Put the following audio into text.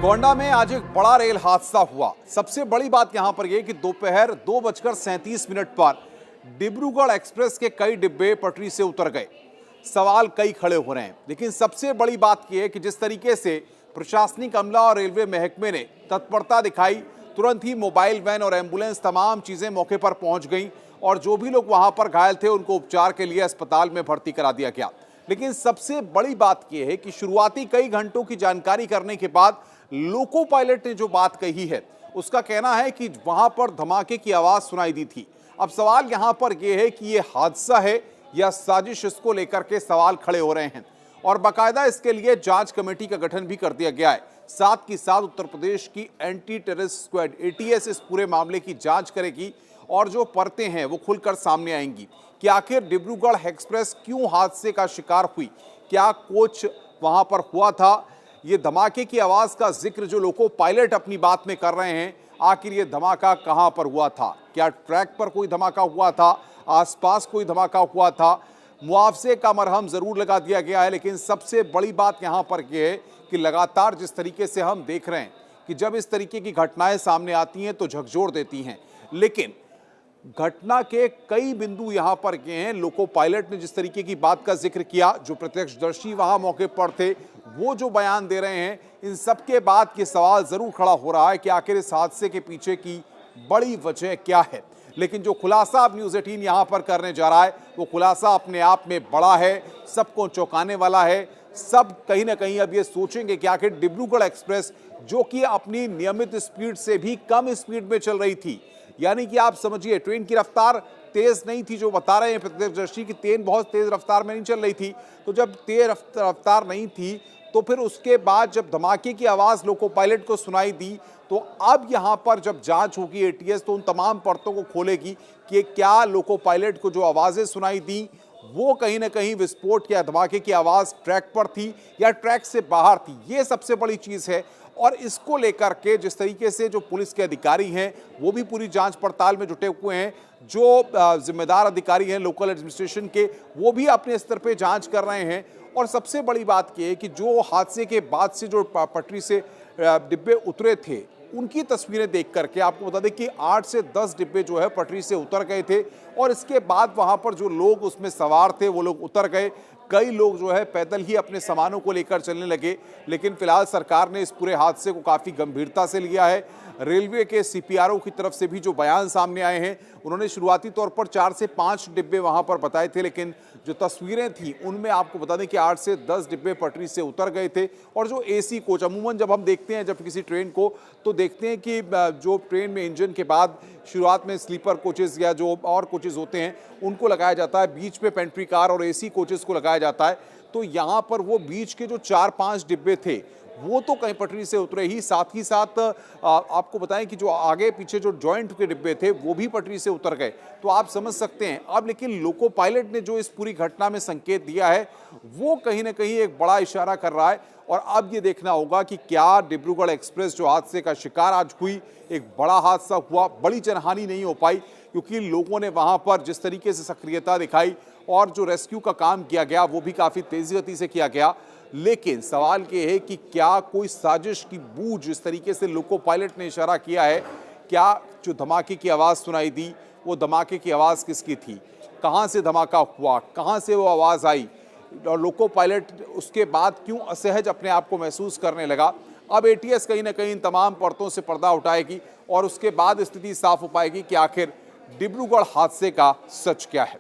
गोंडा में आज एक बड़ा रेल हादसा हुआ। सबसे बड़ी बात यहां पर यह कि दोपहर 2:37 पर डिब्रूगढ़ एक्सप्रेस के कई डिब्बे पटरी से उतर गए। सवाल कई खड़े हो रहे हैं, लेकिन सबसे बड़ी बात यह है कि जिस तरीके से प्रशासनिक अमला और रेलवे महकमे ने तत्परता दिखाई, तुरंत ही मोबाइल वैन और एम्बुलेंस तमाम चीजें मौके पर पहुंच गई और जो भी लोग वहां पर घायल थे उनको उपचार के लिए अस्पताल में भर्ती करा दिया गया। लेकिन सबसे बड़ी बात यह है कि शुरुआती कई घंटों की जानकारी करने के बाद लोको पायलट ने जो बात कही है उसका कहना है कि वहां पर धमाके की आवाज सुनाई दी थी। अब सवाल यहां पर यह है कि यह हादसा है या साजिश, इसको लेकर के सवाल खड़े हो रहे हैं और बाकायदा इसके लिए जांच कमेटी का गठन भी कर दिया गया है। साथ ही साथ उत्तर प्रदेश की एंटी टेररिस्ट स्क्वाड एटीएस इस पूरे मामले की जांच करेगी और जो परतें हैं वो खुलकर सामने आएंगी कि आखिर डिब्रूगढ़ एक्सप्रेस क्यों हादसे का शिकार हुई, क्या कोच वहां पर हुआ था, ये धमाके की आवाज का जिक्र जो लोको पायलट अपनी बात में कर रहे हैं, आखिर ये धमाका कहां पर हुआ था, क्या ट्रैक पर कोई धमाका हुआ था, आसपास कोई धमाका हुआ था। मुआवजे का मरहम जरूर लगा दिया गया है, लेकिन सबसे बड़ी बात यहां पर यह है कि लगातार जिस तरीके से हम देख रहे हैं कि जब इस तरीके की घटनाएं सामने आती हैं तो झकझोर देती हैं, लेकिन घटना के कई बिंदु यहां पर गए हैं। लोको पायलट ने जिस तरीके की बात का जिक्र किया, जो प्रत्यक्षदर्शी वहां मौके पर थे वो जो बयान दे रहे हैं, इन सब के बाद ये सवाल जरूर खड़ा हो रहा है कि आखिर इस हादसे के पीछे की बड़ी वजह क्या है। लेकिन जो खुलासा अब न्यूज़ 18 यहां पर करने जा रहा है वो खुलासा अपने आप में बड़ा है, सबको चौंकाने वाला है। सब कहीं ना कहीं अब ये सोचेंगे कि आखिर डिब्रूगढ़ एक्सप्रेस जो कि अपनी नियमित स्पीड से भी कम स्पीड में चल रही थी, यानी कि आप समझिए ट्रेन की रफ्तार तेज नहीं थी, जो बता रहे हैं प्रत्यक्षदर्शी की ट्रेन बहुत तेज रफ्तार में नहीं चल रही थी। तो जब तेज रफ्तार नहीं थी तो फिर उसके बाद जब धमाके की आवाज लोको पायलट को सुनाई दी तो अब यहां पर जब जांच होगी एटीएस तो उन तमाम परतों को खोलेगी कि क्या लोको पायलट को जो आवाजें सुनाई दी वो कहीं ना कहीं विस्फोट या धमाके की आवाज ट्रैक पर थी या ट्रैक से बाहर थी। ये सबसे बड़ी चीज है और इसको लेकर के जिस तरीके से जो पुलिस के अधिकारी हैं वो भी पूरी जांच पड़ताल में जुटे हुए हैं, जो जिम्मेदार अधिकारी हैं लोकल एडमिनिस्ट्रेशन के वो भी अपने स्तर पे जांच कर रहे हैं। और सबसे बड़ी बात यह है कि जो हादसे के बाद से जो पटरी से डिब्बे उतरे थे उनकी तस्वीरें देख करके आपको बता दें कि 8 से 10 डिब्बे जो है पटरी से उतर गए थे और इसके बाद वहां पर जो लोग उसमें सवार थे वो लोग उतर गए। कई लोग जो है पैदल ही अपने सामानों को लेकर चलने लगे, लेकिन फिलहाल सरकार ने इस पूरे हादसे को काफी गंभीरता से लिया है। रेलवे के सीपीआरओ की तरफ से भी जो बयान सामने आए हैं, उन्होंने शुरुआती तौर पर 4 से 5 डिब्बे वहां पर बताए थे, लेकिन जो तस्वीरें थी उनमें आपको बता दें कि 8 से 10 डिब्बे पटरी से उतर गए थे। और जो एसी कोच अमूमन जब हम देखते हैं जब किसी ट्रेन को तो देखते हैं कि जो ट्रेन में इंजन के बाद शुरुआत में स्लीपर कोचेस या जो और कोचेस होते हैं उनको लगाया जाता है, बीच में पेंट्री कार और एसी कोचेस को लगाया जाता है। तो यहाँ पर वो बीच के जो 4-5 डिब्बे थे वो तो कहीं पटरी से उतरे ही, साथ ही साथ आपको बताएं कि जो आगे पीछे जो जॉइंट के डिब्बे थे वो भी पटरी से उतर गए। तो आप समझ सकते हैं अब, लेकिन लोको पायलट ने जो इस पूरी घटना में संकेत दिया है वो कहीं ना कहीं एक बड़ा इशारा कर रहा है। और अब ये देखना होगा कि क्या डिब्रूगढ़ एक्सप्रेस जो हादसे का शिकार आज हुई, एक बड़ा हादसा हुआ, बड़ी जनहानि नहीं हो पाई क्योंकि लोगों ने वहां पर जिस तरीके से सक्रियता दिखाई और जो रेस्क्यू का काम किया गया वो भी काफी तेजी गति से किया गया। लेकिन सवाल ये है कि क्या कोई साजिश की बूझ जिस तरीके से लोको पायलट ने इशारा किया है, क्या जो धमाके की आवाज़ सुनाई दी वो धमाके की आवाज़ किसकी थी, कहाँ से धमाका हुआ, कहाँ से वो आवाज़ आई और लोको पायलट उसके बाद क्यों असहज अपने आप को महसूस करने लगा। अब एटीएस कहीं ना कहीं इन तमाम परतों से पर्दा उठाएगी और उसके बाद स्थिति साफ हो पाएगी कि आखिर डिब्रूगढ़ हादसे का सच क्या है।